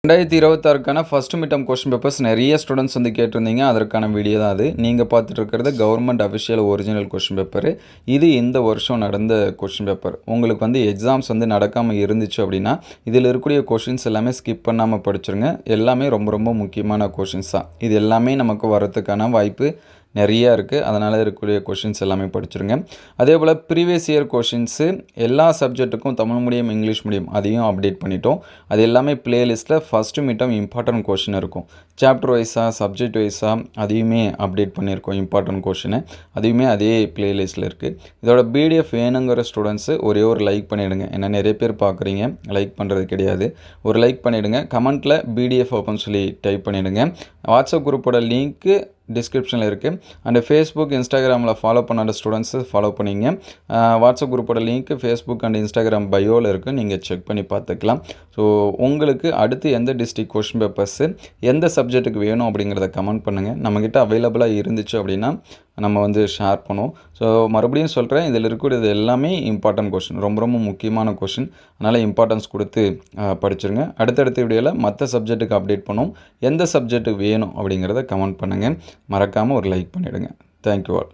2026க்கான first midterm question papers நிறைய students வந்து கேட்டிருந்தீங்க. அதற்கான வீடியோ தான் அது. நீங்கள் பார்த்துட்டு இருக்கிறது government official original question paper. இது இந்த வருஷம் நடந்த கொஸ்டின் பேப்பர். உங்களுக்கு வந்து எக்ஸாம்ஸ் வந்து நடக்காமல் இருந்துச்சு அப்படின்னா இதில் இருக்கக்கூடிய கொஷின்ஸ் எல்லாமே ஸ்கிப் பண்ணாமல் படிச்சிருங்க. எல்லாமே ரொம்ப ரொம்ப முக்கியமான கொஷின்ஸ் தான். இது எல்லாமே நமக்கு வரதுக்கான வாய்ப்பு நிறையா இருக்குது. அதனால் இருக்கக்கூடிய கொஷின்ஸ் எல்லாமே படிச்சிருங்க. அதே போல் ப்ரீவியஸ் இயர் கொஷின்ஸு எல்லா சப்ஜெக்ட்டுக்கும் தமிழ் மீடியம் இங்கிலீஷ் மீடியம் அதையும் அப்டேட் பண்ணிட்டோம். அது எல்லாமே ப்ளேலிஸ்ட்டில் ஃபஸ்ட்டு மிட்டம் இம்பார்ட்டன்ட் கொஷின் இருக்கும். சாப்டர் வைஸாக சப்ஜெக்ட் வைஸாக அதையுமே அப்டேட் பண்ணியிருக்கோம். இம்பார்ட்டன்ட் கொஷினை அதையுமே அதே ப்ளேலிஸ்ட்டில் இருக்குது. இதோட பிடிஎஃப் வேணுங்கிற ஸ்டூடெண்ட்ஸு ஒரே ஒரு லைக் பண்ணிவிடுங்க. ஏன்னா நிறைய பேர் பார்க்குறீங்க, லைக் பண்ணுறது கிடையாது. ஒரு லைக் பண்ணிவிடுங்க. கமெண்ட்டில் பிடிஎஃப் ஓப்பன் சொல்லி டைப் பண்ணிவிடுங்க. வாட்ஸ்அப் குரூப்போட லிங்க்கு டிஸ்கிரிப்ஷனில் இருக்குது. அண்டு ஃபேஸ்புக் இன்ஸ்டாகிராமில் ஃபாலோ பண்ணாத ஸ்டூடெண்ட்ஸு ஃபாலோ பண்ணிங்க. வாட்ஸ்அப் குரூப்போட லிங்க்கு ஃபேஸ்புக் அண்ட் இன்ஸ்டாகிராம் பயோவில் இருக்குது. நீங்கள் செக் பண்ணி பார்த்துக்கலாம். ஸோ உங்களுக்கு அடுத்து எந்த டிஸ்ட்ரிக்ட் கொஸ்டின் பேப்பர்ஸு எந்த சப்ஜெக்ட்டுக்கு வேணும் அப்படிங்கிறத கமெண்ட் பண்ணுங்கள். நம்மக்கிட்ட அவைலபிளாக இருந்துச்சு அப்படின்னா நம்ம வந்து ஷேர் பண்ணுவோம். ஸோ மறுபடியும் சொல்கிறேன், இதில் இருக்கக்கூடியது எல்லாமே இம்பார்ட்டன்ட் கொஷின், ரொம்ப ரொம்ப முக்கியமான கொஷின். அதனால் இம்பார்ட்டன்ஸ் கொடுத்து படிச்சுருங்க. அடுத்தடுத்த வீடியோவில் மற்ற சப்ஜெக்ட்டுக்கு அப்டேட் பண்ணுவோம். எந்த சப்ஜெக்ட்டுக்கு வேணும் அப்படிங்கிறத கமெண்ட் பண்ணுங்கள். மறக்காமல் ஒரு லைக் பண்ணிவிடுங்க. Thank you all.